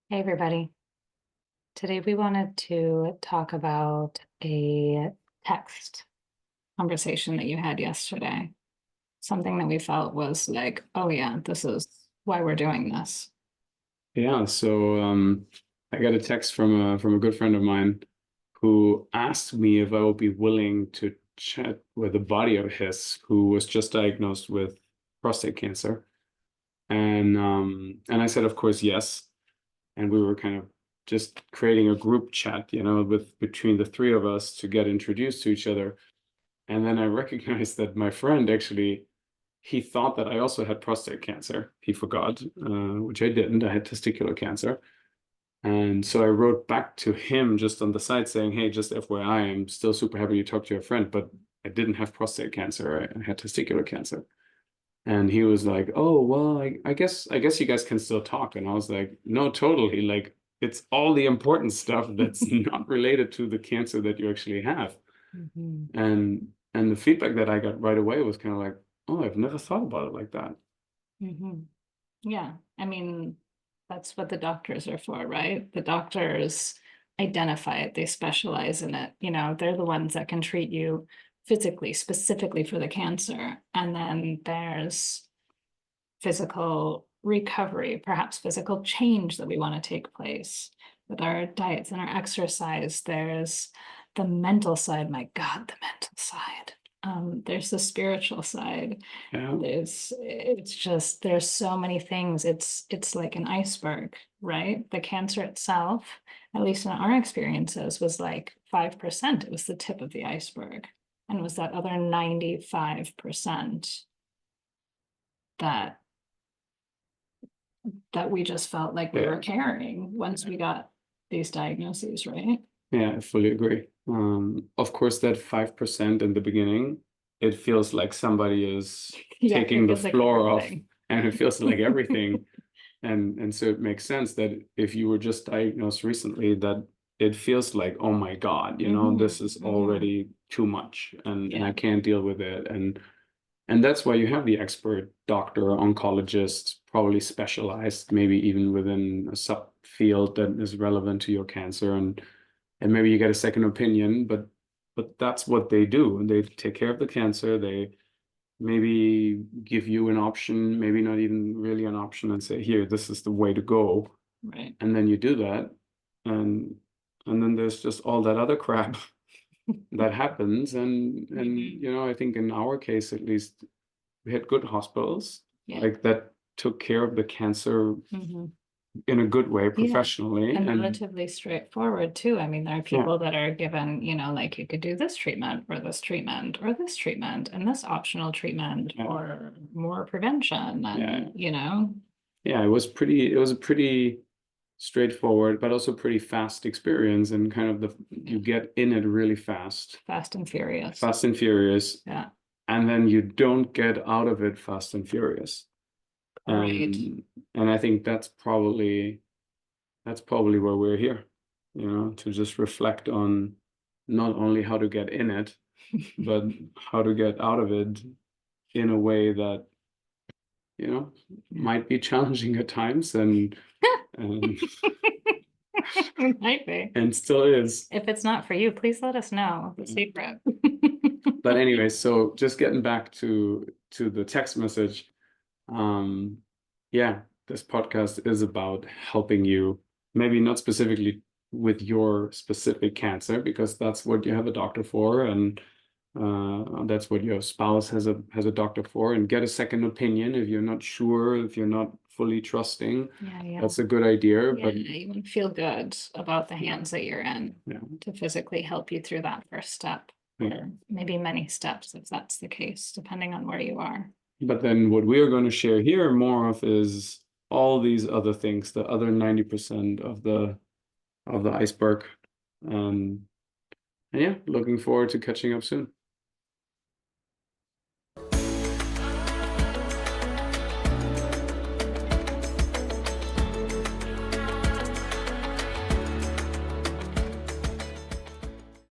Hey, everybody. Today we wanted to talk about a text conversation that you had yesterday. Something that we felt was like, oh yeah, this is why we're doing this. Yeah, so I got a text from a good friend of mine who asked me if I would be willing to chat with a buddy of his who was just diagnosed with prostate cancer. And I said, of course, yes. And we were kind of just creating a group chat, with between the three of us to get introduced to each other. And then I recognized that my friend actually he thought that I also had prostate cancer. He forgot, which I didn't. I had testicular cancer. And so I wrote back to him just on the side saying, hey, just FYI, I'm still super happy you talked to your friend, but I didn't have prostate cancer. I had testicular cancer. And he was like, oh, well, I guess you guys can still talk. And I was like, no, totally. Like it's all the important stuff that's not related to the cancer that you actually have. Mhm. And the feedback that I got right away was kind of like, oh, I've never thought about it like that. Mhm. Yeah, I mean, that's what the doctors are for, right? The doctors identify it, they specialize in it. They're the ones that can treat you physically, specifically for the cancer. And then there's physical recovery, perhaps physical change that we want to take place with our diets and our exercise. There's the mental side. My God, the mental side. There's the spiritual side. Yeah. It's just there's so many things. It's like an iceberg, right? The cancer itself, at least in our experiences, was like 5%. It was the tip of the iceberg. And it was that other 95% that we just felt like we Yeah. were carrying once we got these diagnoses, right? Yeah, I fully agree. Of course, that 5% in the beginning, it feels like somebody is Yeah, it taking the feels like floor off, everything. and it feels like everything. And so it makes sense that if you were just diagnosed recently, that it feels like, oh my God, this is Hmm. already too much and I Yeah. can't deal with it. And that's why you have the expert doctor, oncologist, probably specialized, maybe even within a subfield that is relevant to your cancer. And maybe you get a second opinion, but that's what they do. They take care of the cancer. They maybe give you an option, maybe not even really an option, and say, here, this is the way to go. Right. And then you do that. And and then there's just all that other crap that happens. And Hmm. I think in our case at least, we had good hospitals Yeah. like that took care of the cancer Hmm. in a good way Yeah. professionally. And And relatively straightforward too. I mean, there are yeah, people that are given, like you could do this treatment or this treatment or this treatment and this optional treatment yeah, or more prevention. yeah, And yeah, it was a pretty straightforward, but also pretty fast experience, and kind of you get in it really fast and furious. fast and furious, Yeah. and then you don't get out of it fast and furious. Right. And I think that's probably where we're here, to just reflect on not only how to get in it, but how to get out of it in a way that, Yeah. might be challenging at times and It might be. and still is. If it's not for you, please let us know the secret. But anyway, so just getting back to the text message, um, yeah, this podcast is about helping you, maybe not specifically with your specific cancer, because that's what you have a doctor for, and that's what your spouse has a doctor for, and get a second opinion if you're not sure, if you're not fully trusting. Yeah, yeah. That's a good idea, Yeah, but you want to feel good about the yeah, hands that you're in yeah, to physically help you through that first step, yeah. or maybe many steps if that's the case, depending on where you are. But then what we are going to share here more of is all these other things, the other 90% of the iceberg. And yeah, looking forward to catching up soon.